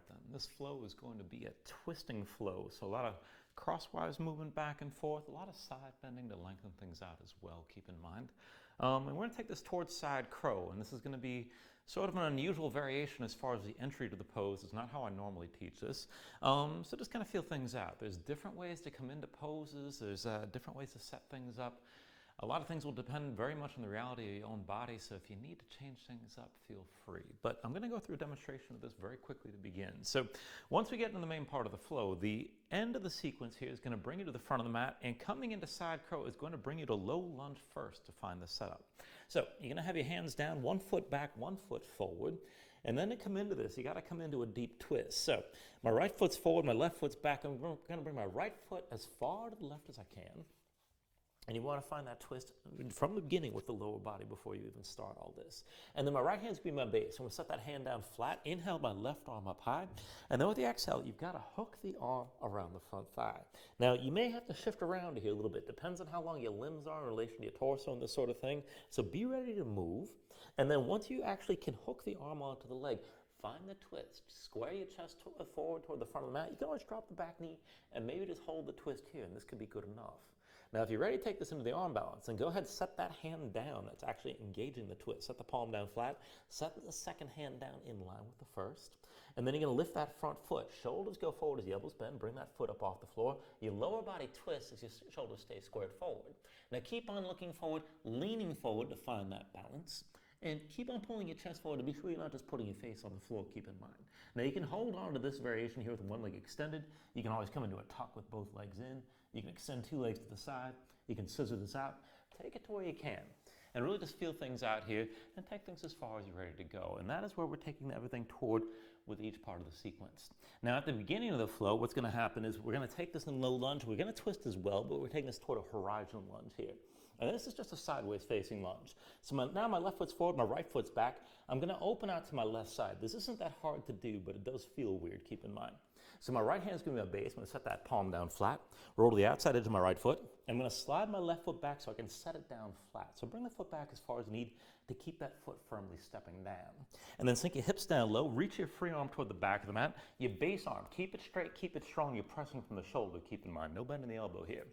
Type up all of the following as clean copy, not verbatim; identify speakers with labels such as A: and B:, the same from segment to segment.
A: right then, this flow is going to be a twisting flow, so a lot of crosswise movement back and forth, a lot of side bending to lengthen things out as well, keep in mind. And we're going to take this towards side crow, and this is going to be sort of an unusual variation as far as the entry to the pose. It's not how I normally teach this. So just kind of feel things out. There's different ways to come into poses. There's different ways to set things up. A lot of things will depend very much on the reality of your own body, so if you need to change things up, feel free. But I'm going to go through a demonstration of this very quickly to begin. So once we get into the main part of the flow, the end of the sequence here is going to bring you to the front of the mat, and coming into side crow is going to bring you to low lunge first to find the setup. So you're going to have your hands down, 1 foot back, 1 foot forward. And then to come into this, you got to come into a deep twist. So my right foot's forward, my left foot's back. I'm going to bring my right foot as far to the left as I can. And you want to find that twist from the beginning with the lower body before you even start all this. And then my right hand's going to be my base. I'm going to set that hand down flat. Inhale my left arm up high. And then with the exhale, you've got to hook the arm around the front thigh. Now, you may have to shift around here a little bit. Depends on how long your limbs are in relation to your torso and this sort of thing. So be ready to move. And then once you actually can hook the arm onto the leg, find the twist. Square your chest forward toward the front of the mat. You can always drop the back knee and maybe just hold the twist here, and this could be good enough. Now, if you're ready to take this into the arm balance, then go ahead and set that hand down. That's actually engaging the twist. Set the palm down flat. Set the second hand down in line with the first. And then you're going to lift that front foot. Shoulders go forward as the elbows bend. Bring that foot up off the floor. Your lower body twists as your shoulders stay squared forward. Now, keep on looking forward, leaning forward to find that balance. And keep on pulling your chest forward to be sure you're not just putting your face on the floor, keep in mind. Now, you can hold on to this variation here with one leg extended. You can always come into a tuck with both legs in. You can extend 2 legs to the side. You can scissor this out. Take it to where you can. And really just feel things out here and take things as far as you're ready to go. And that is where we're taking everything toward with each part of the sequence. Now, at the beginning of the flow, what's going to happen is we're going to take this in low lunge. We're going to twist as well, but we're taking this toward a horizon lunge here. And this is just a sideways facing lunge. So now my left foot's forward, my right foot's back. I'm going to open out to my left side. This isn't that hard to do, but it does feel weird, keep in mind. So my right hand's going to be my base. I'm going to set that palm down flat, roll to the outside edge of my right foot. I'm going to slide my left foot back so I can set it down flat. So bring the foot back as far as you need to keep that foot firmly stepping down. And then sink your hips down low, reach your free arm toward the back of the mat. Your base arm, keep it straight, keep it strong. You're pressing from the shoulder, keep in mind. No bend in the elbow here.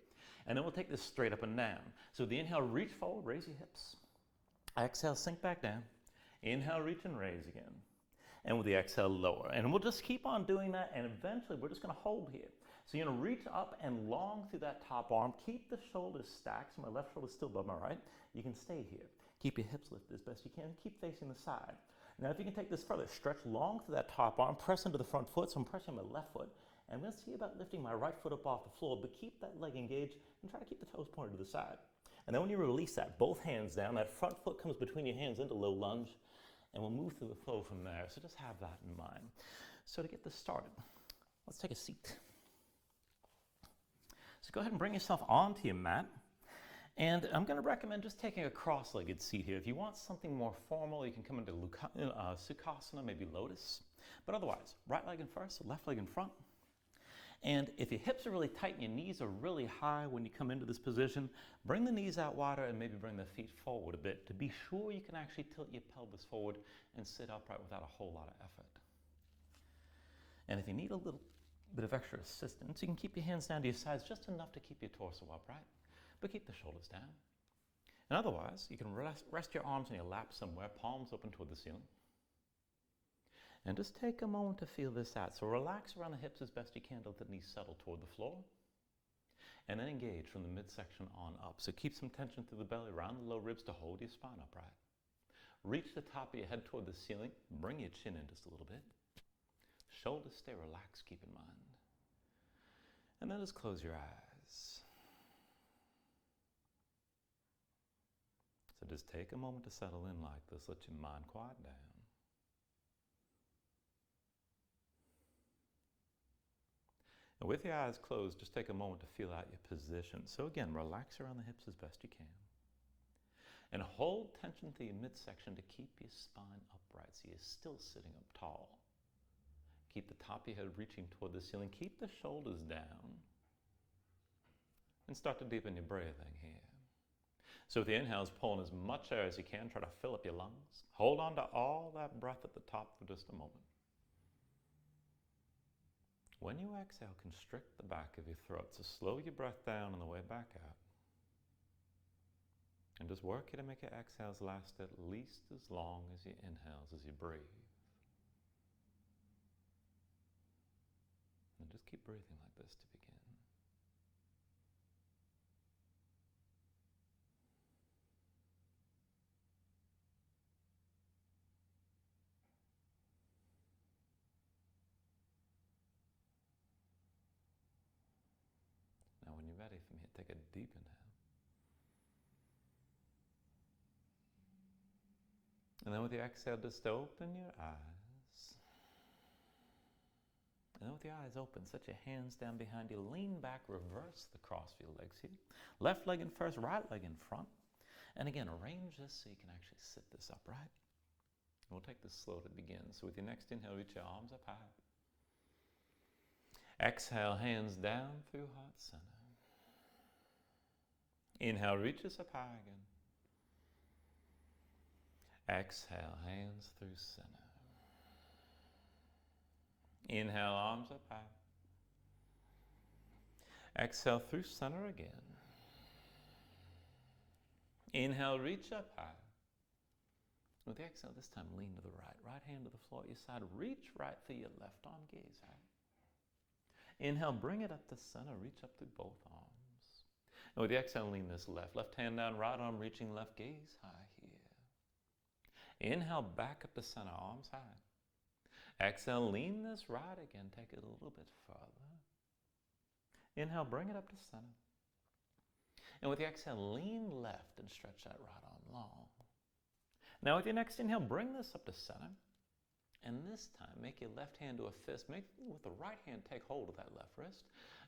A: And then we'll take this straight up and down. So the inhale, reach forward, raise your hips. Exhale, sink back down. Inhale, reach and raise again. And with the exhale, lower. And we'll just keep on doing that, and eventually we're just going to hold here. So you're going to reach up and long through that top arm. Keep the shoulders stacked. So my left shoulder is still above my right. You can stay here. Keep your hips lifted as best you can. Keep facing the side. Now, if you can take this further, stretch long through that top arm. Press into the front foot. So I'm pressing my left foot. And I'm going to see about lifting my right foot up off the floor, but keep that leg engaged and try to keep the toes pointed to the side. And then when you release that, both hands down, that front foot comes between your hands into low lunge, and we'll move through the flow from there. So just have that in mind. So to get this started, let's take a seat. So go ahead and bring yourself onto your mat. And I'm going to recommend just taking a cross-legged seat here. If you want something more formal, you can come into Sukhasana, maybe lotus. But otherwise, right leg in first, left leg in front. And if your hips are really tight and your knees are really high when you come into this position, bring the knees out wider and maybe bring the feet forward a bit to be sure you can actually tilt your pelvis forward and sit upright without a whole lot of effort. And if you need a little bit of extra assistance, you can keep your hands down to your sides just enough to keep your torso upright, but keep the shoulders down. And otherwise, you can rest your arms in your lap somewhere, palms open toward the ceiling. And just take a moment to feel this out. So relax around the hips as best you can to let the knees settle toward the floor. And then engage from the midsection on up. So keep some tension through the belly, around the low ribs to hold your spine upright. Reach the top of your head toward the ceiling. Bring your chin in just a little bit. Shoulders stay relaxed, keep in mind. And then just close your eyes. So just take a moment to settle in like this. Let your mind quiet down. And with your eyes closed, just take a moment to feel out your position. So again, relax around the hips as best you can. And hold tension to your midsection to keep your spine upright so you're still sitting up tall. Keep the top of your head reaching toward the ceiling. Keep the shoulders down. And start to deepen your breathing here. So with the inhales, pull in as much air as you can. Try to fill up your lungs. Hold on to all that breath at the top for just a moment. And with the exhales, When you exhale, constrict the back of your throat. So slow your breath down on the way back out. And just work it to make your exhales last at least as long as your inhales as you breathe. And just keep breathing like this to begin. Now when you're ready from here, take a deep inhale. And then with your exhale, just open your eyes. And then with your eyes open, set your hands down behind you. Lean back, reverse the cross of your legs here. Left leg in first, right leg in front. And again, arrange this so you can actually sit this upright. And we'll take this slow to begin. So with your next inhale, reach your arms up high. Exhale, hands down through heart center. Inhale, reach us up high again. Exhale, hands through center. Inhale, arms up high. Exhale, through center again. Inhale, reach up high. With the exhale, this time lean to the right. Right hand to the floor at your side. Reach right through your left arm, gaze high. Inhale, bring it up to center. Reach up through both arms. And with the exhale, lean this left. Left hand down, right arm reaching left, gaze high here. Inhale, back up to center, arms high. Exhale, lean this right again. Take it a little bit further. Inhale, bring it up to center. And with the exhale, lean left and stretch that right arm long. Now with your next inhale, bring this up to center. And this time, make your left hand to a fist. Make with the right hand, take hold of that left wrist.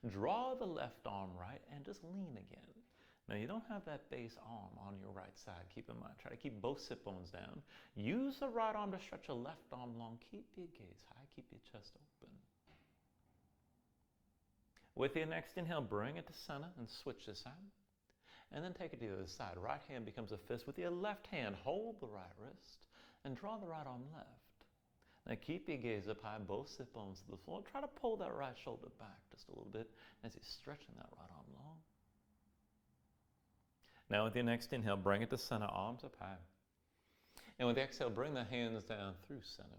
A: Draw the left arm right and just lean again. Now you don't have that base arm on your right side. Keep in mind, try to keep both sit bones down. Use the right arm to stretch your left arm long. Keep your gaze high, keep your chest open. With your next inhale, bring it to center and switch this side. And then take it to the other side. Right hand becomes a fist. With your left hand, hold the right wrist and draw the right arm left. Now keep your gaze up high, both sit bones to the floor. Try to pull that right shoulder back just a little bit as you're stretching that right arm long. Now with your next inhale, bring it to center, arms up high. And with the exhale, bring the hands down through center.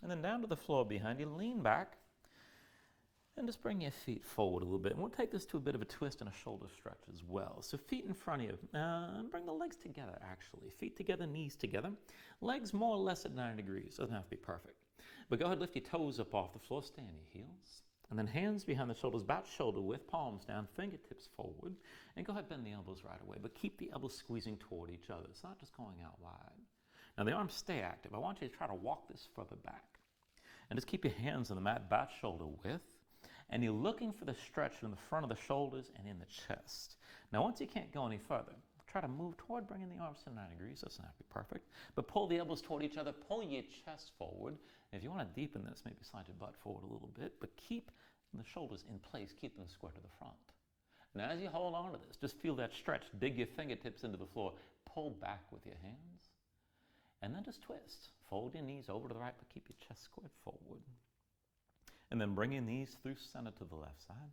A: And then down to the floor behind you, lean back. And just bring your feet forward a little bit. And we'll take this to a bit of a twist and a shoulder stretch as well. So feet in front of you. Bring the legs together, actually. Feet together, knees together. Legs more or less at 9 degrees. Doesn't have to be perfect. But go ahead, lift your toes up off the floor. Stay on your heels. And then hands behind the shoulders, about shoulder width, palms down, fingertips forward. And go ahead, bend the elbows right away. But keep the elbows squeezing toward each other. It's not just going out wide. Now the arms stay active. I want you to try to walk this further back. And just keep your hands on the mat, about shoulder width. And you're looking for the stretch in the front of the shoulders and in the chest. Now, once you can't go any further, try to move toward bringing the arms to 9 degrees. Doesn't have to be perfect. But pull the elbows toward each other. Pull your chest forward. If you want to deepen this, maybe slide your butt forward a little bit. But keep the shoulders in place. Keep them square to the front. Now, as you hold on to this, just feel that stretch. Dig your fingertips into the floor. Pull back with your hands. And then just twist. Fold your knees over to the right, but keep your chest squared forward. And then bring your knees through center to the left side.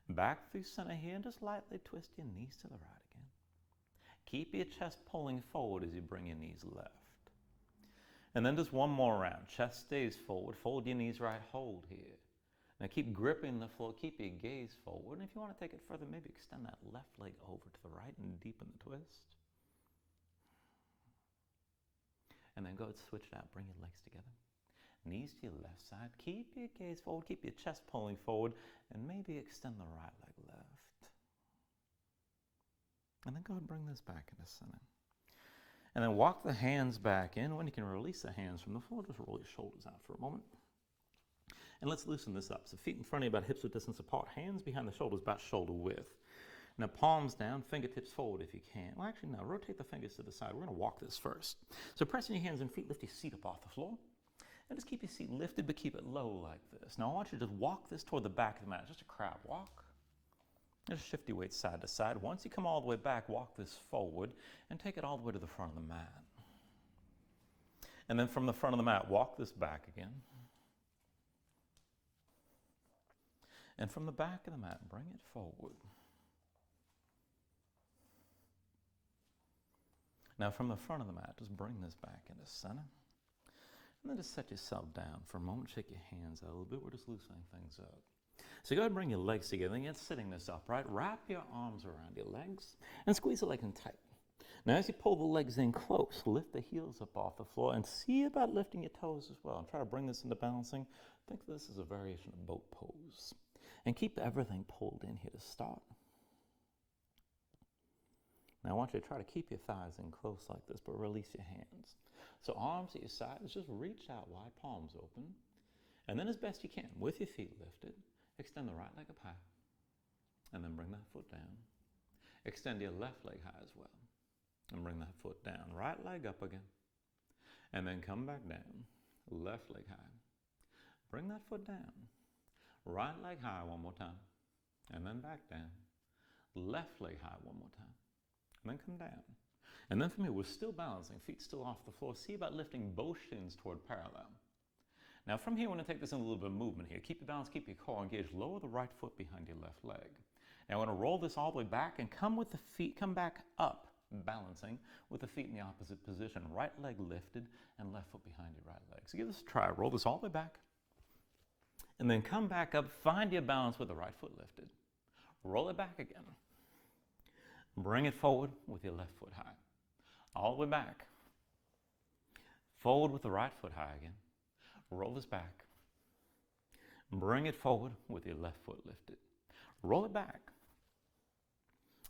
A: Back through center here, and just lightly twist your knees to the right again. Keep your chest pulling forward as you bring your knees left. And then just one more round. Chest stays forward. Fold your knees right, hold here. Now keep gripping the floor, keep your gaze forward. And if you want to take it further, maybe extend that left leg over to the right and deepen the twist. And then go ahead, switch it out, bring your legs together. Knees to your left side. Keep your gaze forward. Keep your chest pulling forward. And maybe extend the right leg left. And then go ahead and bring this back into center. And then walk the hands back in. When you can release the hands from the floor, just roll your shoulders out for a moment. And let's loosen this up. So feet in front of you about hips width distance apart. Hands behind the shoulders about shoulder width. Now palms down, fingertips forward if you can. Well, actually, no. Rotate the fingers to the side. We're going to walk this first. So pressing your hands and feet, lift your seat up off the floor. And just keep your seat lifted, but keep it low like this. Now I want you to just walk this toward the back of the mat, just a crab walk. Just shift your weight side to side. Once you come all the way back, walk this forward and take it all the way to the front of the mat. And then from the front of the mat, walk this back again. And from the back of the mat, bring it forward. Now from the front of the mat, just bring this back into center. And then just set yourself down for a moment. Shake your hands out a little bit. We're just loosening things up. So go ahead and bring your legs together. And get sitting this upright. Wrap your arms around your legs and squeeze the legs in tight. Now as you pull the legs in close, lift the heels up off the floor and see about lifting your toes as well. And try to bring this into balancing. Think of this as a variation of boat pose. And keep everything pulled in here to start. Now I want you to try to keep your thighs in close like this, but release your hands. So arms at your sides, just reach out wide, palms open. And then as best you can, with your feet lifted, extend the right leg up high. And then bring that foot down. Extend your left leg high as well. And bring that foot down. Right leg up again. And then come back down. Left leg high. Bring that foot down. Right leg high one more time. And then back down. Left leg high one more time. And then come down. And then from here, we're still balancing, feet still off the floor. See about lifting both shins toward parallel. Now from here, we're going to take this in a little bit of movement here. Keep your balance, keep your core engaged. Lower the right foot behind your left leg. Now we're going to roll this all the way back and come with the feet, come back up, balancing with the feet in the opposite position. Right leg lifted and left foot behind your right leg. So give this a try. Roll this all the way back. And then come back up, find your balance with the right foot lifted. Roll it back again. Bring it forward with your left foot high. All the way back. Forward with the right foot high again. Roll this back. Bring it forward with your left foot lifted. Roll it back.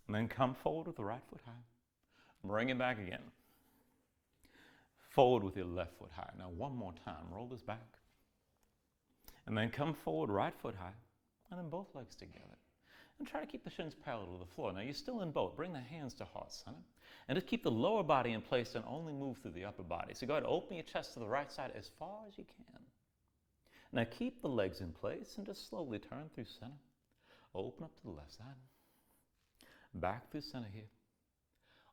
A: And then come forward with the right foot high. Bring it back again. Forward with your left foot high. Now one more time. Roll this back. And then come forward, right foot high. And then both legs together. And try to keep the shins parallel to the floor. Now you're still in boat. Bring the hands to heart center. And just keep the lower body in place and only move through the upper body. So go ahead and open your chest to the right side as far as you can. Now keep the legs in place and just slowly turn through center. Open up to the left side. Back through center here.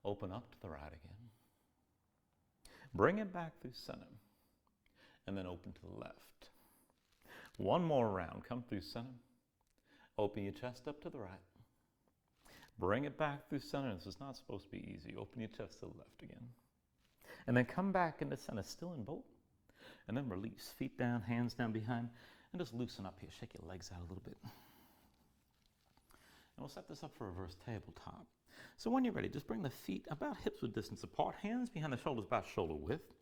A: Open up to the right again. Bring it back through center. And then open to the left. One more round. Come through center. Open your chest up to the right. Bring it back through center. This is not supposed to be easy. Open your chest to the left again. And then come back into center, still in boat. And then release. Feet down, hands down behind. And just loosen up here. Shake your legs out a little bit. And we'll set this up for reverse tabletop. So when you're ready, just bring the feet about hips width distance apart. Hands behind the shoulders, about shoulder width.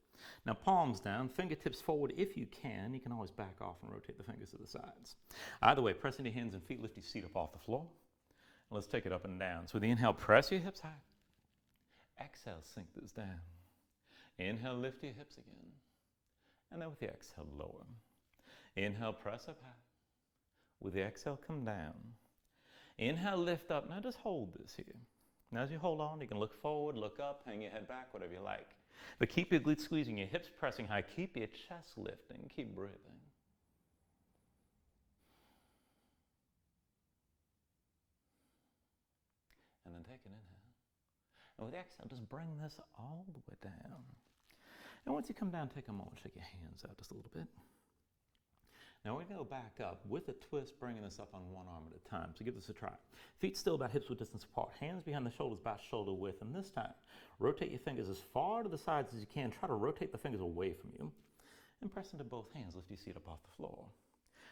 A: Now palms down, fingertips forward if you can. You can always back off and rotate the fingers to the sides. Either way, press into your hands and feet, lift your seat up off the floor. And let's take it up and down. So with the inhale, press your hips high. Exhale, sink this down. Inhale, lift your hips again. And then with the exhale, lower. Inhale, press up high. With the exhale, come down. Inhale, lift up. Now just hold this here. Now as you hold on, you can look forward, look up, hang your head back, whatever you like. But keep your glutes squeezing, your hips pressing high. Keep your chest lifting. Keep breathing. And then take an inhale. And with the exhale, just bring this all the way down. And once you come down, take a moment, shake your hands out just a little bit. Now we're going to go back up with a twist, bringing this up on one arm at a time. So give this a try. Feet still about hips width distance apart. Hands behind the shoulders, about shoulder width. And this time, rotate your fingers as far to the sides as you can. Try to rotate the fingers away from you. And press into both hands. Lift your seat up off the floor.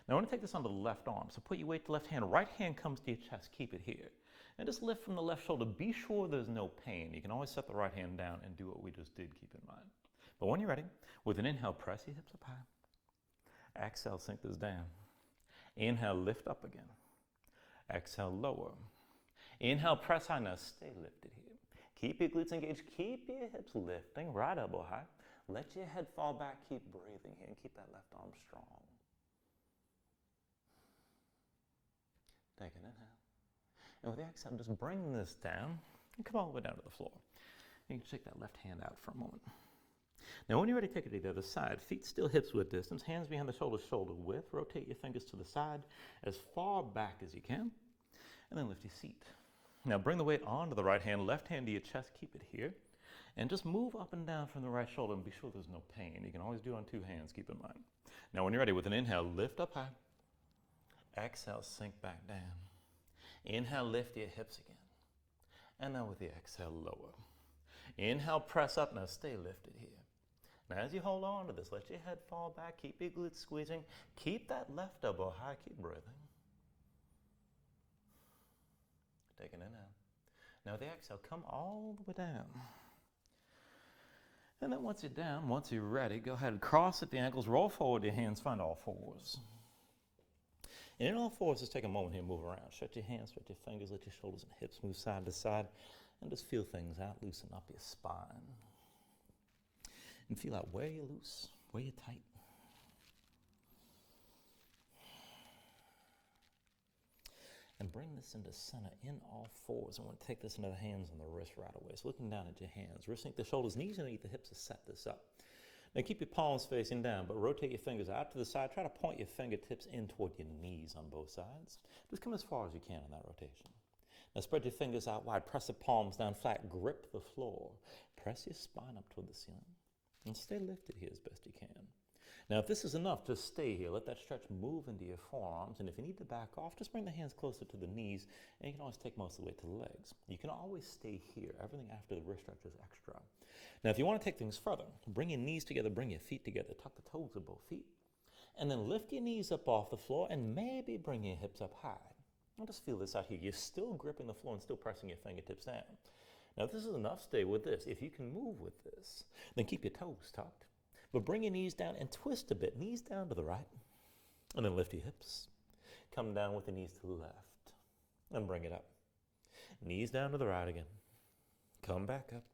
A: Now I want to take this onto the left arm. So put your weight to the left hand. Right hand comes to your chest. Keep it here. And just lift from the left shoulder. Be sure there's no pain. You can always set the right hand down and do what we just did. Keep in mind. But when you're ready, with an inhale, press your hips up high. Exhale, sink this down. Inhale, lift up again. Exhale, lower. Inhale, press high. Now stay lifted here. Keep your glutes engaged. Keep your hips lifting. Right elbow high. Let your head fall back. Keep breathing here and keep that left arm strong. Take an inhale. And with the exhale, just bring this down and come all the way down to the floor. You can shake that left hand out for a moment. Now when you're ready, take it to the other side. Feet still hips width distance, hands behind the shoulders, shoulder width. Rotate your fingers to the side as far back as you can. And then lift your seat. Now bring the weight onto the right hand, left hand to your chest, keep it here. And just move up and down from the right shoulder and be sure there's no pain. You can always do it on two hands, keep in mind. Now when you're ready, with an inhale, lift up high. Exhale, sink back down. Inhale, lift your hips again. And now with the exhale, lower. Inhale, press up. Now stay lifted here. Now as you hold on to this, let your head fall back. Keep your glutes squeezing. Keep that left elbow high. Keep breathing. Take an inhale. Now with the exhale, come all the way down. And then once you're down, once you're ready, go ahead and cross at the ankles, roll forward your hands, find all fours. And in all fours, just take a moment here, move around. Stretch your hands, stretch your fingers, let your shoulders and hips move side to side, and just feel things out, loosen up your spine. And feel out where you're loose, where you're tight. And bring this into center in all fours. I want to take this into the hands and the wrist right away. So looking down at your hands, wrist sink the shoulders, knees underneath the hips to set this up. Now keep your palms facing down, but rotate your fingers out to the side. Try to point your fingertips in toward your knees on both sides. Just come as far as you can in that rotation. Now spread your fingers out wide, press the palms down flat, grip the floor. Press your spine up toward the ceiling. And stay lifted here as best you can. Now, if this is enough, just stay here. Let that stretch move into your forearms. And if you need to back off, just bring the hands closer to the knees. And you can always take most of the weight to the legs. You can always stay here. Everything after the wrist stretch is extra. Now, if you want to take things further, bring your knees together, bring your feet together. Tuck the toes of both feet. And then lift your knees up off the floor and maybe bring your hips up high. Now, just feel this out here. You're still gripping the floor and still pressing your fingertips down. Now, if this is enough, stay with this. If you can move with this, then keep your toes tucked. But bring your knees down and twist a bit. Knees down to the right. And then lift your hips. Come down with the knees to the left. And bring it up. Knees down to the right again. Come back up.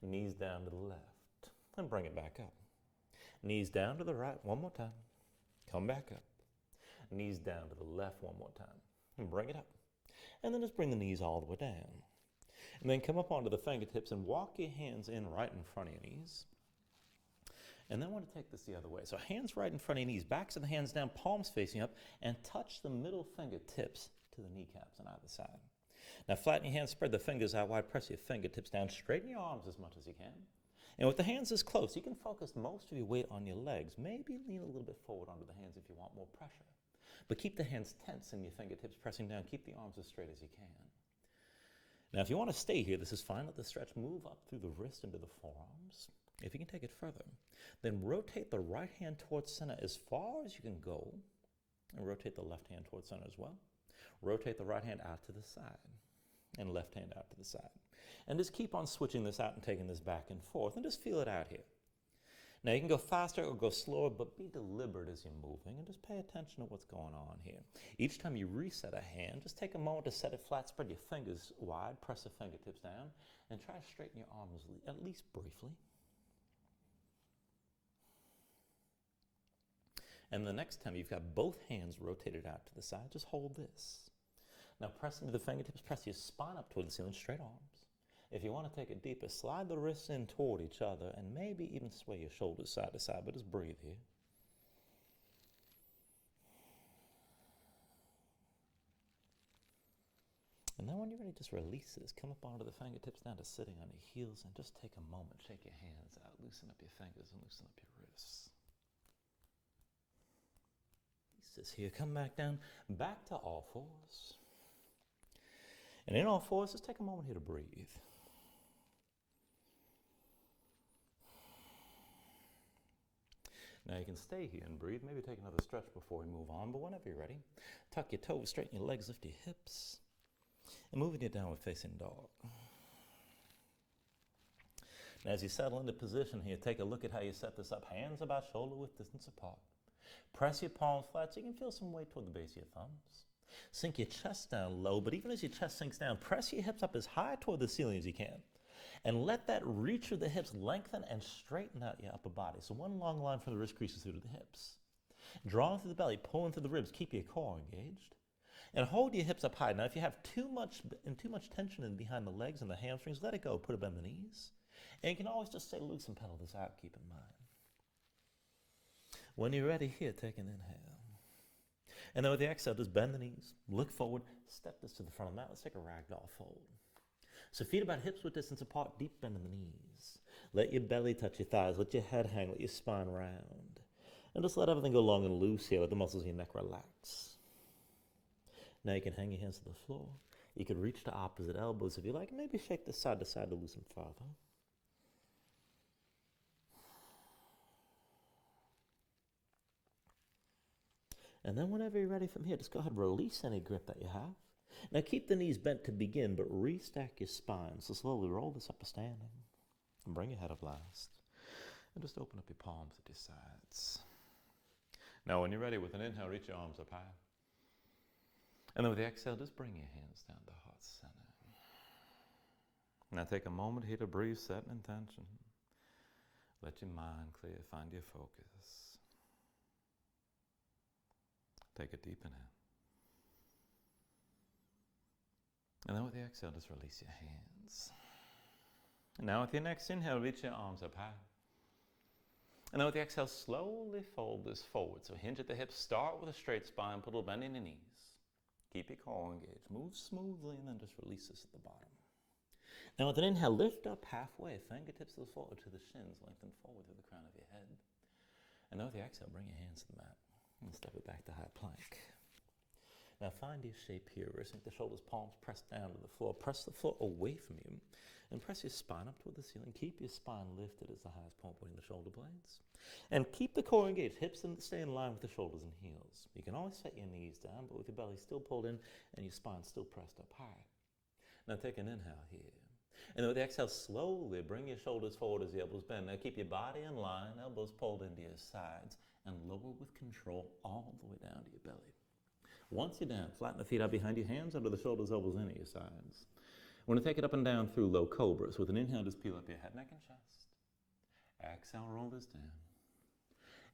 A: Knees down to the left. And bring it back up. Knees down to the right one more time. Come back up. Knees down to the left one more time. And bring it up. And then just bring the knees all the way down. And then come up onto the fingertips and walk your hands in right in front of your knees. And then I want to take this the other way. So hands right in front of your knees, backs of the hands down, palms facing up, and touch the middle fingertips to the kneecaps on either side. Now flatten your hands, spread the fingers out wide, press your fingertips down, straighten your arms as much as you can. And with the hands this close, you can focus most of your weight on your legs. Maybe lean a little bit forward onto the hands if you want more pressure. But keep the hands tense and your fingertips pressing down. Keep the arms as straight as you can. Now if you want to stay here, this is fine. Let the stretch move up through the wrist into the forearms. If you can take it further, then rotate the right hand towards center as far as you can go, and rotate the left hand towards center as well. Rotate the right hand out to the side, and left hand out to the side. And just keep on switching this out and taking this back and forth, and just feel it out here. Now you can go faster or go slower, but be deliberate as you're moving, and just pay attention to what's going on here. Each time you reset a hand, just take a moment to set it flat, spread your fingers wide, press the fingertips down, and try to straighten your arms at least briefly. And the next time you've got both hands rotated out to the side, just hold this. Now press into the fingertips, press your spine up toward the ceiling, straight arms. If you want to take it deeper, slide the wrists in toward each other and maybe even sway your shoulders side to side, but just breathe here. And then when you're ready, just release this. Come up onto the fingertips down to sitting on your heels and just take a moment, shake your hands out, loosen up your fingers and loosen up your wrists. This here, come back down, back to all fours. And in all fours, just take a moment here to breathe. Now you can stay here and breathe, maybe take another stretch before we move on, but whenever you're ready, tuck your toes, straighten your legs, lift your hips, and move into downward facing dog. Now as you settle into position here, take a look at how you set this up. Hands about shoulder width distance apart. Press your palms flat so you can feel some weight toward the base of your thumbs. Sink your chest down low, but even as your chest sinks down, press your hips up as high toward the ceiling as you can. And let that reach of the hips lengthen and straighten out your upper body. So one long line from the wrist creases through to the hips. Drawing through the belly, pulling through the ribs, keep your core engaged. And hold your hips up high. Now if you have too much tension in behind the legs and the hamstrings, let it go. Put a bend in the knees. And you can always just stay loose and pedal this out, keep in mind. When you're ready here, take an inhale. And then with the exhale, just bend the knees, look forward, step this to the front of the mat. Let's take a ragdoll fold. So feet about hips width distance apart, deep bend in the knees. Let your belly touch your thighs, let your head hang, let your spine round. And just let everything go long and loose here, let the muscles in your neck relax.
B: Now you can hang your hands to the floor. You can reach to opposite elbows if you like. Maybe shake this side to side to loosen further. And then whenever you're ready from here, just go ahead and release any grip that you have. Now keep the knees bent to begin, but restack your spine. So slowly roll this up to standing. And bring your head up last. And just open up your palms at your sides. Now when you're ready, with an inhale, reach your arms up high. And then with the exhale, just bring your hands down to heart center. Now take a moment here to breathe, set an intention. Let your mind clear, find your focus. Take a deep inhale. And then with the exhale, just release your hands. And now with your next inhale, reach your arms up high. And then with the exhale, slowly fold this forward. So hinge at the hips, start with a straight spine, put a little bend in your knees. Keep your core engaged. Move smoothly and then just release this at the bottom. Now with an inhale, lift up halfway, fingertips to the floor, to the shins, lengthen forward through the crown of your head. And then with the exhale, bring your hands to the mat and step it back to high plank. Now find your shape here. Sink the shoulders, palms pressed down to the floor. Press the floor away from you and press your spine up toward the ceiling. Keep your spine lifted as the highest point between the shoulder blades. And keep the core engaged. Hips stay in line with the shoulders and heels. You can always set your knees down, but with your belly still pulled in and your spine still pressed up high. Now take an inhale here. And then with the exhale, slowly bring your shoulders forward as the elbows bend. Now keep your body in line, elbows pulled into your sides, and lower with control all the way down to your belly. Once you're down, flatten the feet out behind your hands, under the shoulders, elbows into your sides. We're going to take it up and down through low cobras. With an inhale, just peel up your head, neck, and chest. Exhale, roll this down.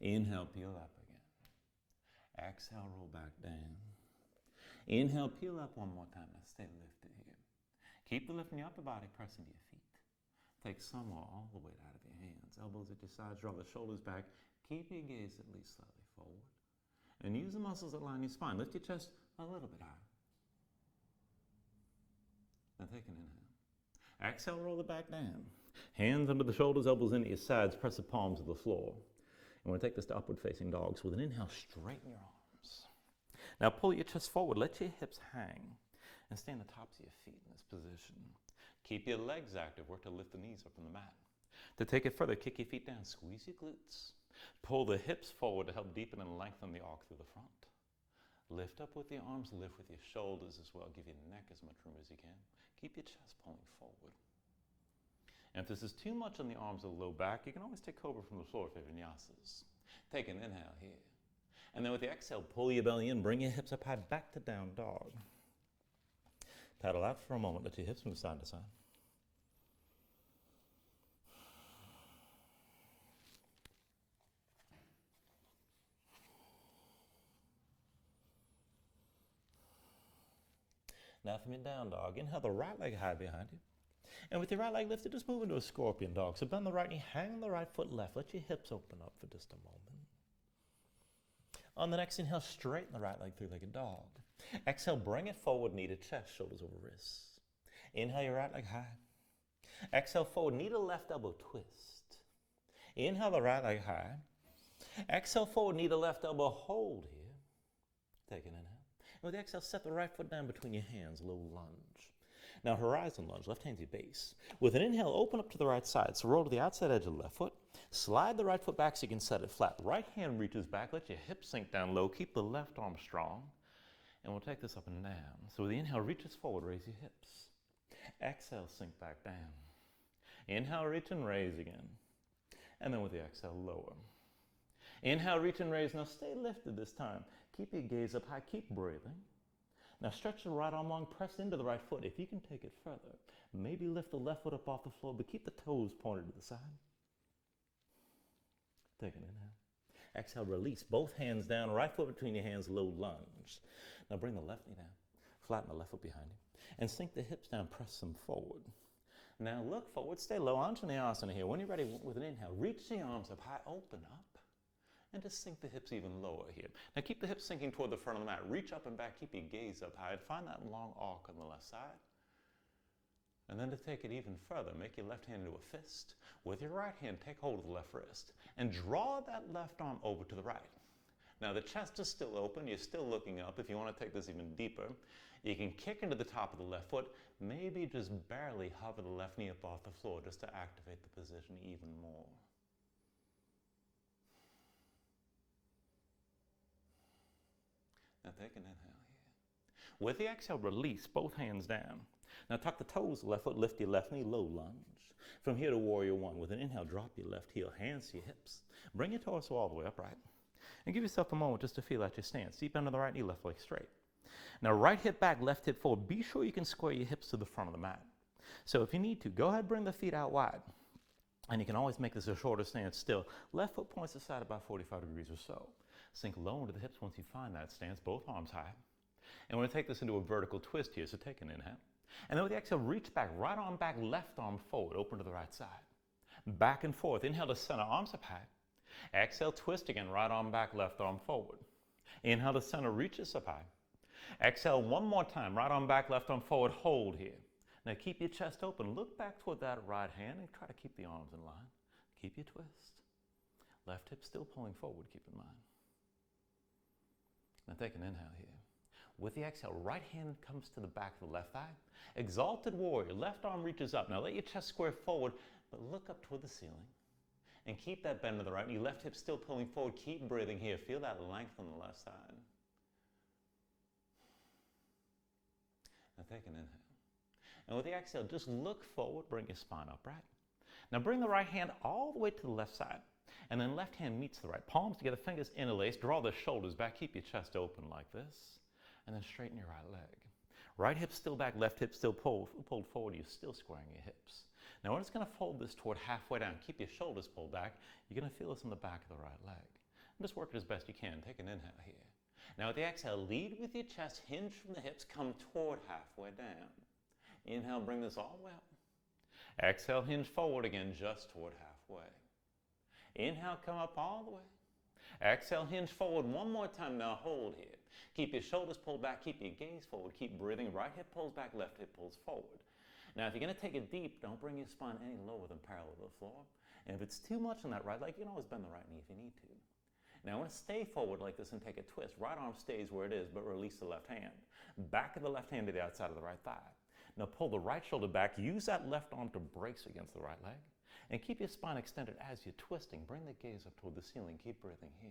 B: Inhale, peel up again. Exhale, roll back down. Inhale, peel up one more time. Now stay lifted here. Keep the lift in your upper body, press into your feet. Take some or all the weight out of your hands. Elbows at your sides, draw the shoulders back. Keep your gaze at least slightly forward. And use the muscles that line your spine. Lift your chest a little bit higher. Now take an inhale. Exhale, roll it back down. Hands under the shoulders, elbows into your sides. Press the palms to the floor. And we're going to take this to upward facing dog. So with an inhale, straighten your arms. Now pull your chest forward. Let your hips hang. And stay on the tops of your feet in this position. Keep your legs active. Work to lift the knees up from the mat. To take it further, kick your feet down. Squeeze your glutes. Pull the hips forward to help deepen and lengthen the arc through the front. Lift up with your arms, lift with your shoulders as well. Give your neck as much room as you can. Keep your chest pulling forward. And if this is too much on the arms or the low back, you can always take cobra from the floor for vinyasas. Take an inhale here. And then with the exhale, pull your belly in, bring your hips up high, back to down dog. Paddle out for a moment, let your hips move side to side. Now from your down dog, inhale the right leg high behind you. And with your right leg lifted, just move into a scorpion dog. So bend the right knee, hang the right foot left. Let your hips open up for just a moment. On the next inhale, straighten the right leg, three-legged dog. Exhale, bring it forward, knee to chest, shoulders over wrists. Inhale your right leg high. Exhale forward, knee to left elbow, twist. Inhale the right leg high. Exhale forward, knee to left elbow, hold here. Take an inhale. And with the exhale, set the right foot down between your hands, low lunge. Now horizon lunge, left hand to your base. With an inhale, open up to the right side. So roll to the outside edge of the left foot. Slide the right foot back so you can set it flat. Right hand reaches back, let your hips sink down low. Keep the left arm strong. And we'll take this up and down. So with the inhale, reaches forward, raise your hips. Exhale, sink back down. Inhale, reach and raise again. And then with the exhale, lower. Inhale, reach and raise. Now stay lifted this time. Keep your gaze up high, keep breathing. Now stretch the right arm long, press into the right foot. If you can take it further, maybe lift the left foot up off the floor, but keep the toes pointed to the side. Take an inhale. Exhale, release. Both hands down, right foot between your hands, low lunge. Now bring the left knee down. Flatten the left foot behind you. And sink the hips down, press them forward. Now look forward, stay low, Anjaneyasana here. When you're ready with an inhale, reach the arms up high, open up. And just sink the hips even lower here. Now keep the hips sinking toward the front of the mat. Reach up and back, keep your gaze up high. And find that long arc on the left side. And then to take it even further, make your left hand into a fist. With your right hand, take hold of the left wrist. And draw that left arm over to the right. Now the chest is still open, you're still looking up. If you want to take this even deeper, you can kick into the top of the left foot, maybe just barely hover the left knee up off the floor just to activate the position even more. Now take an inhale here. With the exhale, release both hands down. Now tuck the toes, left foot, lift your left knee, low lunge. From here to warrior one. With an inhale, drop your left heel, hands to your hips. Bring your torso all the way upright. And give yourself a moment just to feel out your stance. Deep under the right knee, left leg straight. Now right hip back, left hip forward. Be sure you can square your hips to the front of the mat. So if you need to, go ahead, bring the feet out wide. And you can always make this a shorter stance still. Left foot points aside about 45 degrees or so. Sink low into the hips once you find that stance, both arms high. And we're going to take this into a vertical twist here, so take an inhale. And then with the exhale, reach back, right arm back, left arm forward, open to the right side. Back and forth. Inhale to center, arms up high. Exhale, twist again, right arm back, left arm forward. Inhale to center, reaches up high. Exhale one more time, right arm back, left arm forward, hold here. Now keep your chest open, look back toward that right hand and try to keep the arms in line. Keep your twist. Left hip still pulling forward, keep in mind. Now take an inhale here. With the exhale, right hand comes to the back of the left thigh. Exalted warrior, left arm reaches up. Now let your chest square forward, but look up toward the ceiling. And keep that bend to the right knee. Left hip still pulling forward. Keep breathing here. Feel that length on the left side. Now take an inhale. And with the exhale, just look forward. Bring your spine upright. Now bring the right hand all the way to the left side. And then left hand meets the right. Palms together, fingers interlaced. Draw the shoulders back. Keep your chest open like this. And then straighten your right leg. Right hip still back. Left hip still pulled forward. You're still squaring your hips. Now we're just going to fold this toward halfway down. Keep your shoulders pulled back. You're going to feel this on the back of the right leg. And just work it as best you can. Take an inhale here. Now with the exhale, lead with your chest, hinge from the hips, come toward halfway down. Inhale, bring this all the way up. Exhale, hinge forward again, just toward halfway. Inhale, come up all the way. Exhale, hinge forward one more time. Now hold here. Keep your shoulders pulled back. Keep your gaze forward. Keep breathing. Right hip pulls back, left hip pulls forward. Now, if you're going to take it deep, don't bring your spine any lower than parallel to the floor. And if it's too much on that right leg, you can always bend the right knee if you need to. Now, I want to stay forward like this and take a twist. Right arm stays where it is, but release the left hand. Back of the left hand to the outside of the right thigh. Now, pull the right shoulder back. Use that left arm to brace against the right leg. And keep your spine extended as you're twisting. Bring the gaze up toward the ceiling. Keep breathing here.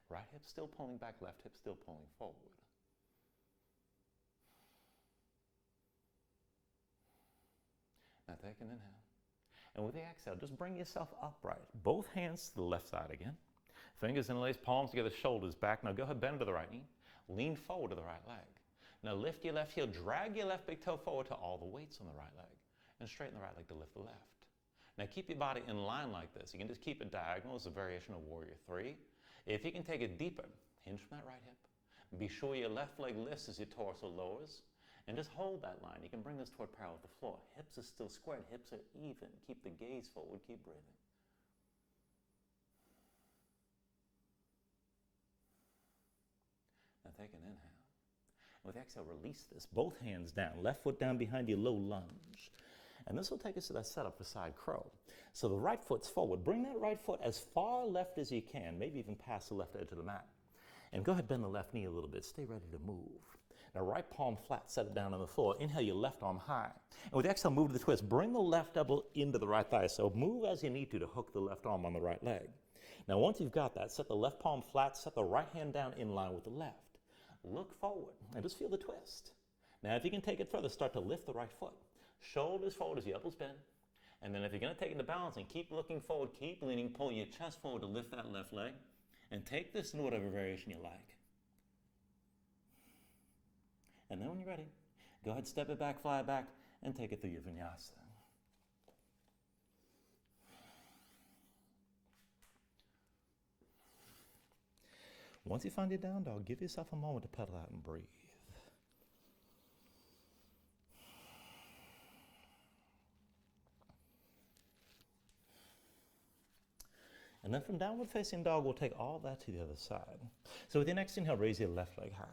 B: Right hip still pulling back, left hip still pulling forward. Now take an inhale. And with the exhale, just bring yourself upright. Both hands to the left side again. Fingers interlaced, palms together, shoulders back. Now go ahead, bend to the right knee. Lean forward to the right leg. Now lift your left heel, drag your left big toe forward to all the weights on the right leg. And straighten the right leg to lift the left. Now keep your body in line like this. You can just keep it diagonal as a variation of warrior three. If you can take it deeper, hinge from that right hip. Be sure your left leg lifts as your torso lowers. And just hold that line. You can bring this toward parallel with the floor. Hips are still squared. Hips are even. Keep the gaze forward. Keep breathing. Now take an inhale. And with exhale, release this. Both hands down. Left foot down behind you, low lunge. And this will take us to that setup for side crow. So the right foot's forward. Bring that right foot as far left as you can, maybe even past the left edge of the mat. And go ahead, bend the left knee a little bit. Stay ready to move. Now right palm flat, set it down on the floor. Inhale your left arm high. And with the exhale, move to the twist. Bring the left elbow into the right thigh. So move as you need to hook the left arm on the right leg. Now once you've got that, set the left palm flat, set the right hand down in line with the left. Look forward and just feel the twist. Now if you can take it further, start to lift the right foot. Shoulders forward as your elbows bend. And then if you're going to take it to balancing, keep looking forward, keep leaning, pull your chest forward to lift that left leg. And take this in whatever variation you like. And then when you're ready, go ahead, step it back, fly it back, and take it through your vinyasa. Once you find your down dog, give yourself a moment to pedal out and breathe. And then from downward facing dog, we'll take all that to the other side. So with your next inhale, raise your left leg high.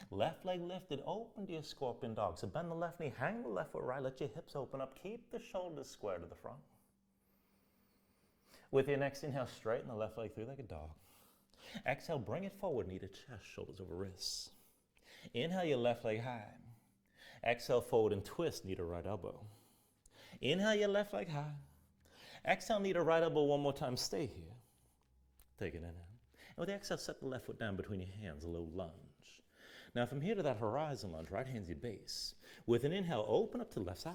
B: Left leg lifted, open to your scorpion dog. So bend the left knee, hang the left foot right, let your hips open up, keep the shoulders square to the front. With your next inhale, straighten the left leg through like a dog. Exhale, bring it forward, knee to chest, shoulders over wrists. Inhale your left leg high. Exhale, forward and twist, knee to right elbow. Inhale your left leg high. Exhale, knee to right elbow one more time, stay here. Take an inhale. And with the exhale, set the left foot down between your hands, a low lunge. Now from here to that horizon lunge, right hand's your base. With an inhale, open up to the left side.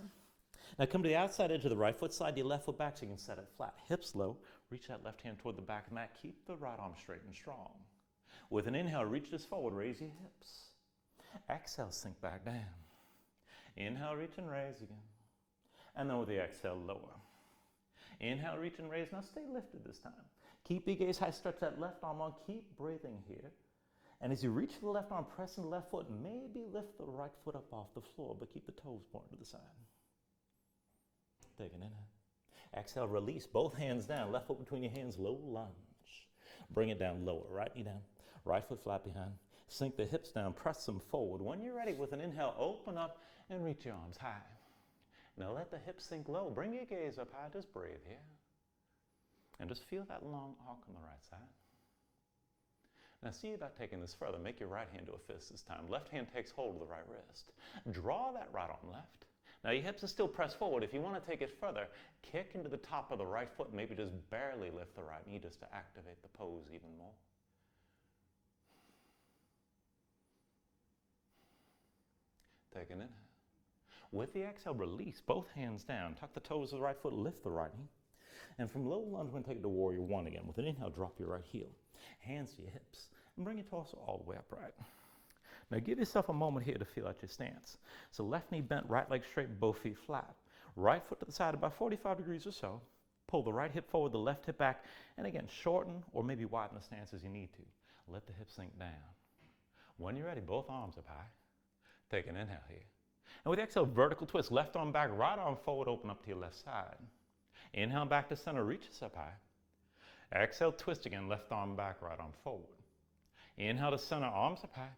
B: Now come to the outside edge of the right foot, slide your left foot back so you can set it flat. Hips low, reach that left hand toward the back of the mat. Keep the right arm straight and strong. With an inhale, reach this forward, raise your hips. Exhale, sink back down. Inhale, reach and raise again. And then with the exhale, lower. Inhale, reach and raise. Now stay lifted this time. Keep your gaze high, stretch that left arm on. Keep breathing here. And as you reach for the left arm, press in the left foot, maybe lift the right foot up off the floor, but keep the toes pointing to the side. Take an inhale. Exhale, release, both hands down, left foot between your hands, low lunge. Bring it down lower, right knee down, right foot flat behind. Sink the hips down, press them forward. When you're ready, with an inhale, open up and reach your arms high. Now let the hips sink low. Bring your gaze up high, just breathe here. And just feel that long arc on the right side. Now see about taking this further. Make your right hand to a fist this time. Left hand takes hold of the right wrist. Draw that right arm left. Now your hips are still pressed forward. If you want to take it further, kick into the top of the right foot. Maybe just barely lift the right knee just to activate the pose even more. Take an inhale. With the exhale, release both hands down. Tuck the toes of the right foot, lift the right knee. And from low lunge, we're going to take it to warrior one again. With an inhale, drop your right heel. Hands to your hips. And bring your torso all the way upright. Now give yourself a moment here to feel out your stance. So left knee bent, right leg straight, both feet flat. Right foot to the side about 45 degrees or so. Pull the right hip forward, the left hip back. And again, shorten or maybe widen the stance as you need to. Let the hips sink down. When you're ready, both arms up high. Take an inhale here. And with the exhale, vertical twist. Left arm back, right arm forward, open up to your left side. Inhale back to center, reach us up high. Exhale, twist again, left arm back, right arm forward. Inhale to center, arms up high.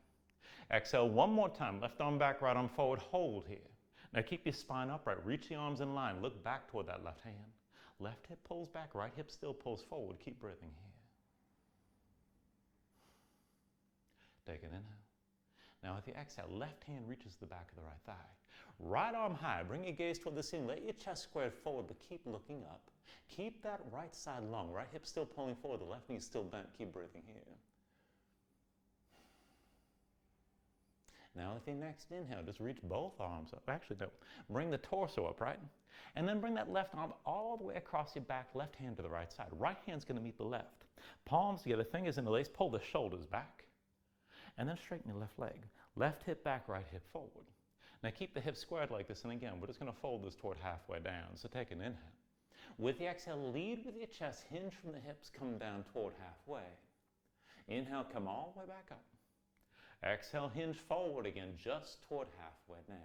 B: Exhale one more time, left arm back, right arm forward, hold here. Now keep your spine upright, reach the arms in line, look back toward that left hand. Left hip pulls back, right hip still pulls forward, keep breathing here. Take an inhale. Now with the exhale, left hand reaches the back of the right thigh. Right arm high, bring your gaze toward the ceiling. Let your chest squared forward, but keep looking up. Keep that right side long. Right hip still pulling forward, the left knee still bent. Keep breathing here. Now with your next inhale, just reach both arms up. Actually, no. Bring the torso up, right? And then bring that left arm all the way across your back, left hand to the right side. Right hand's going to meet the left. Palms together, fingers in the lace, pull the shoulders back. And then straighten your left leg. Left hip back, right hip forward. Now keep the hips squared like this, and again, we're just going to fold this toward halfway down. So take an inhale. With the exhale, lead with your chest, hinge from the hips, come down toward halfway. Inhale, come all the way back up. Exhale, hinge forward again, just toward halfway down.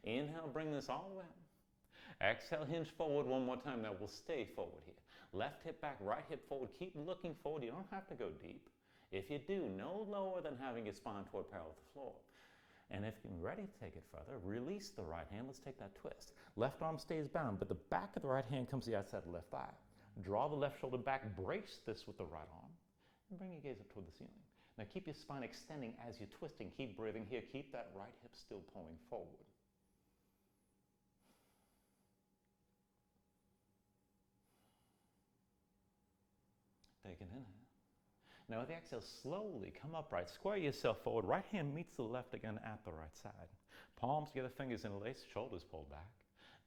B: Inhale, bring this all the way up. Exhale, hinge forward one more time. Now we'll stay forward here. Left hip back, right hip forward. Keep looking forward. You don't have to go deep. If you do, no lower than having your spine toward parallel with the floor. And if you're ready to take it further, release the right hand. Let's take that twist. Left arm stays bound, but the back of the right hand comes to the outside of the left thigh. Draw the left shoulder back, brace this with the right arm, and bring your gaze up toward the ceiling. Now keep your spine extending as you're twisting. Keep breathing here. Keep that right hip still pulling forward. Take an inhale. Now with the exhale, slowly come upright. Square yourself forward. Right hand meets the left again at the right side. Palms together, fingers in a lace, shoulders pulled back.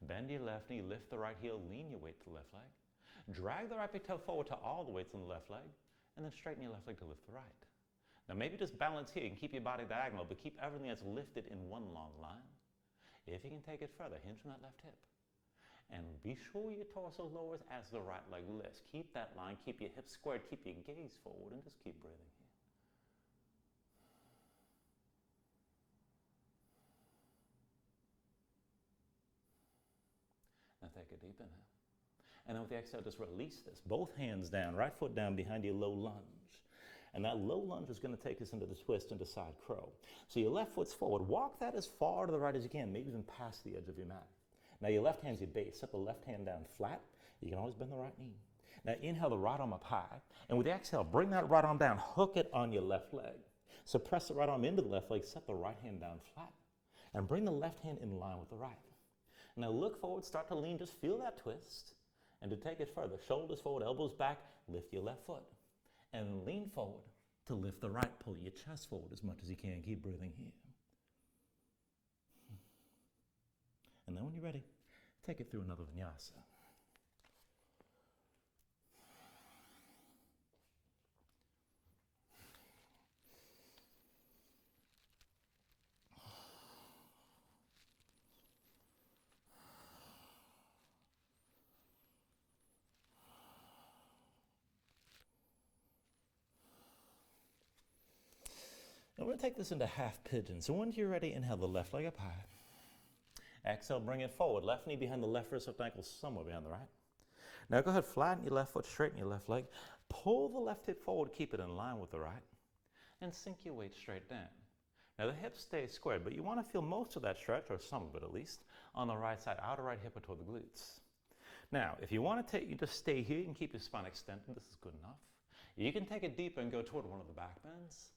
B: Bend your left knee, lift the right heel, lean your weight to the left leg. Drag the right big toe forward to all the weights on the left leg, and then straighten your left leg to lift the right. Now maybe just balance here and keep your body diagonal, but keep everything that's lifted in one long line. If you can take it further, hinge from that left hip. And be sure your torso lowers as the right leg lifts. Keep that line, keep your hips squared, keep your gaze forward, and just keep breathing here. Now take a deep inhale. And then with the exhale, just release this. Both hands down, right foot down behind your low lunge. And that low lunge is going to take us into the twist, into side crow. So your left foot's forward. Walk that as far to the right as you can, maybe even past the edge of your mat. Now your left hand's your base. Set the left hand down flat. You can always bend the right knee. Now inhale the right arm up high, and with the exhale, bring that right arm down, hook it on your left leg. So press the right arm into the left leg, set the right hand down flat, and bring the left hand in line with the right. Now look forward, start to lean, just feel that twist. And to take it further, shoulders forward, elbows back, lift your left foot. And lean forward to lift the right, pull your chest forward as much as you can, keep breathing here. And then when you're ready, take it through another Vinyasa. And we're going to take this into half pigeon. So when you're ready, inhale the left leg up high. Exhale, bring it forward. Left knee behind the left wrist, left ankle somewhere behind the right. Now go ahead, flatten your left foot, straighten your left leg. Pull the left hip forward, keep it in line with the right. And sink your weight straight down. Now the hips stay squared, but you want to feel most of that stretch, or some of it at least, on the right side, outer right hip or toward the glutes. Now, if you want to you just stay here and keep your spine extended. This is good enough. You can take it deeper and go toward one of the back bends.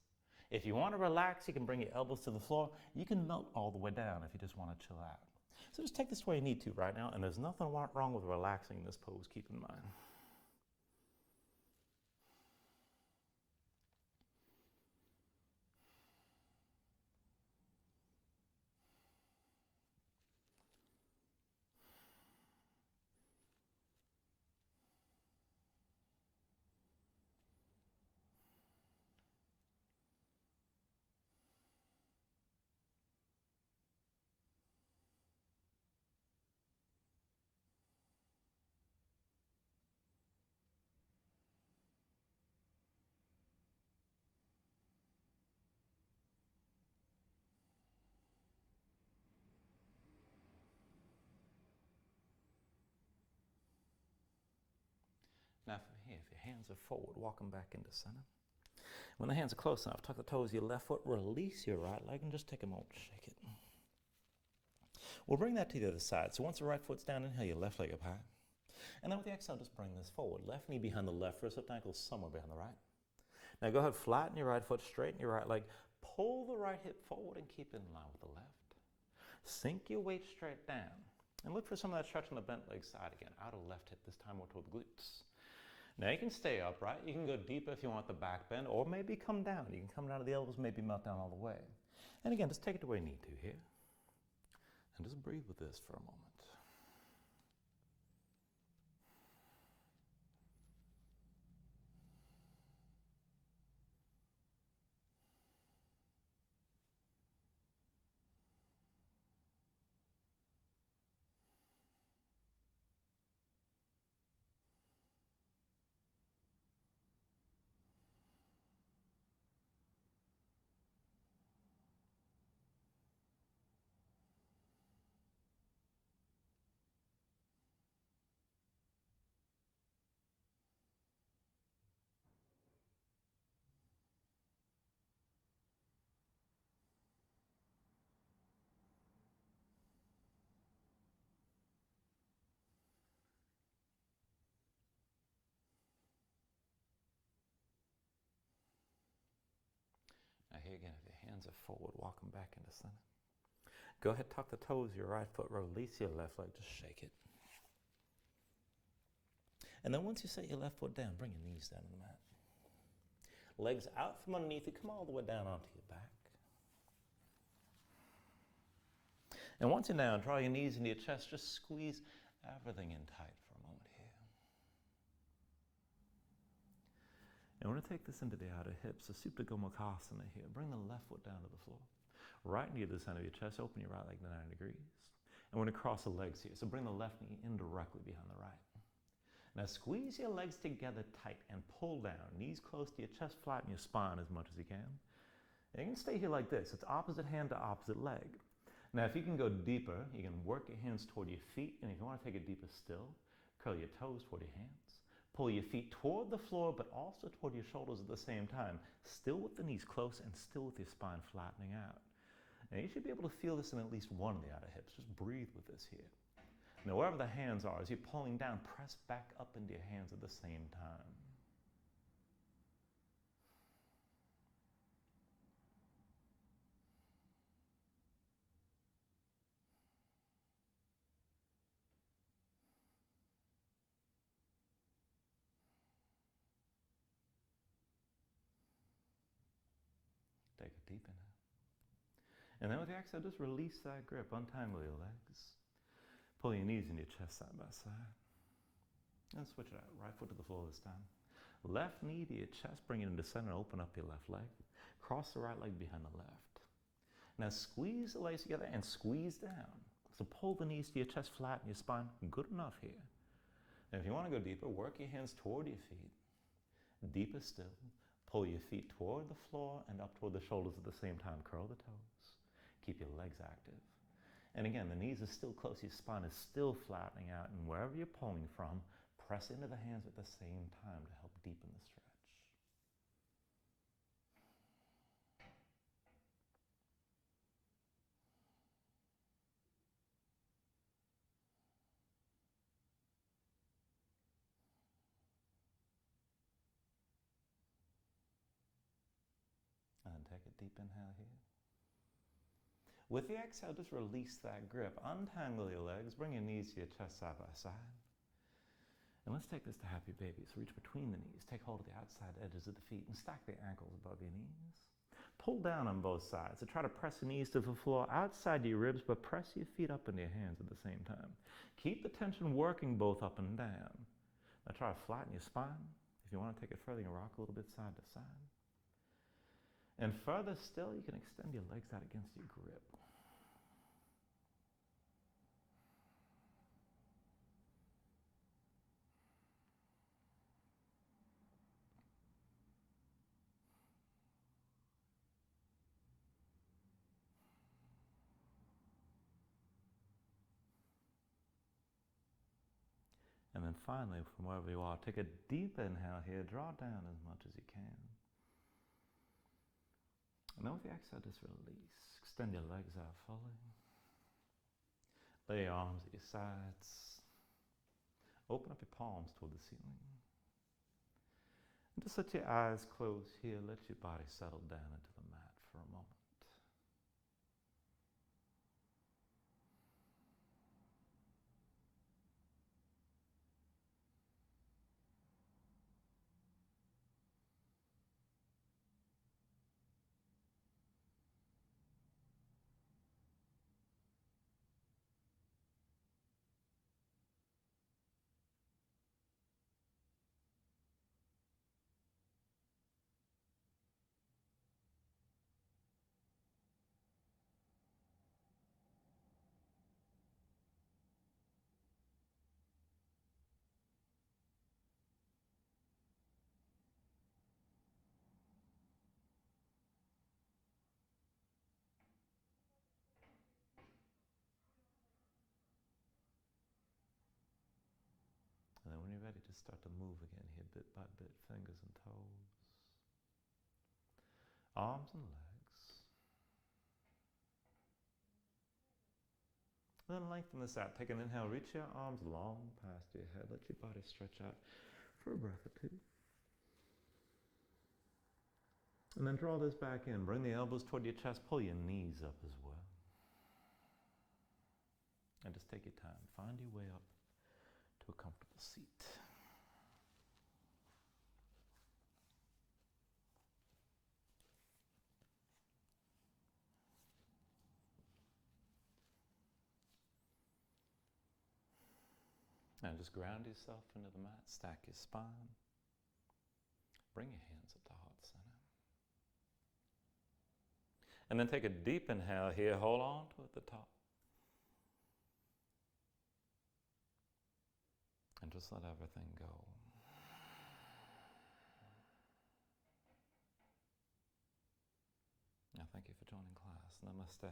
B: If you want to relax, you can bring your elbows to the floor. You can melt all the way down if you just want to chill out. So just take this where you need to right now, and there's nothing wrong with relaxing this pose, keep in mind. Now from here, if your hands are forward, walk them back into center. When the hands are close enough, tuck the toes of your left foot, release your right leg, and just take a moment to shake it. We'll bring that to the other side. So once the right foot's down, inhale your left leg up high. And then with the exhale, just bring this forward. Left knee behind the left wrist, left ankle somewhere behind the right. Now go ahead, flatten your right foot, straighten your right leg, pull the right hip forward and keep it in line with the left. Sink your weight straight down. And look for some of that stretch on the bent leg side again. Outer left hip, this time more toward the glutes. Now you can stay upright. You can go deeper if you want the back bend, or maybe come down. You can come down to the elbows, maybe melt down all the way. And again, just take it to where you need to here. And just breathe with this for a moment. Now here again, if your hands are forward, walk them back into center. Go ahead, tuck the toes of your right foot, release your left leg, just shake it. And then once you set your left foot down, bring your knees down on the mat. Legs out from underneath you, come all the way down onto your back. And once you're down, draw your knees into your chest, just squeeze everything in tight for a moment here. And we're going to take this into the outer hips, so Supta Gomukhasana here. Bring the left foot down to the floor. Right knee to the center of your chest, open your right leg to 90 degrees. And we're going to cross the legs here, so bring the left knee in directly behind the right. Now squeeze your legs together tight and pull down. Knees close to your chest, flatten your spine as much as you can. And you can stay here like this. It's opposite hand to opposite leg. Now if you can go deeper, you can work your hands toward your feet, and if you want to take it deeper still, curl your toes toward your hands. Pull your feet toward the floor, but also toward your shoulders at the same time, still with the knees close and still with your spine flattening out. Now you should be able to feel this in at least one of the outer hips. Just breathe with this here.
A: Now, wherever the hands are, as you're pulling down, press back up into your hands at the same time. Take a deep inhale. And then with the exhale, just release that grip. Untangle your legs. Pull your knees into your chest side by side. And switch it out. Right foot to the floor this time. Left knee to your chest. Bring it into center. Open up your left leg. Cross the right leg behind the left. Now squeeze the legs together and squeeze down. So pull the knees to your chest, flatten your spine. Good enough here. And if you want to go deeper, work your hands toward your feet. Deeper still. Pull your feet toward the floor and up toward the shoulders at the same time. Curl the toes. Keep your legs active. And again, the knees are still close. Your spine is still flattening out. And wherever you're pulling from, press into the hands at the same time to help deepen the stretch. And then take a deep inhale here. With the exhale, just release that grip. Untangle your legs. Bring your knees to your chest side by side. And let's take this to happy baby. So reach between the knees. Take hold of the outside edges of the feet and stack the ankles above your knees. Pull down on both sides. So try to press the knees to the floor outside your ribs, but press your feet up into your hands at the same time. Keep the tension working both up and down. Now try to flatten your spine. If you want to take it further, you can rock a little bit side to side. And further still, you can extend your legs out against your grip. And then finally, from wherever you are, take a deep inhale here. Draw down as much as you can. And then with the exhale, just release. Extend your legs out fully. Lay your arms at your sides. Open up your palms toward the ceiling. And just let your eyes close here. Let your body settle down into the mat for a moment. And then when you're ready, just start to move again here, bit by bit, fingers and toes, arms and legs. And then lengthen this out. Take an inhale, reach your arms long past your head. Let your body stretch out for a breath or two. And then draw this back in. Bring the elbows toward your chest. Pull your knees up as well. And just take your time. Find your way up to a comfortable seat. And just ground yourself into the mat. Stack your spine. Bring your hands up to heart center. And then take a deep inhale here. Hold on to at the top. And just let everything go. Now, thank you for joining class. Namaste.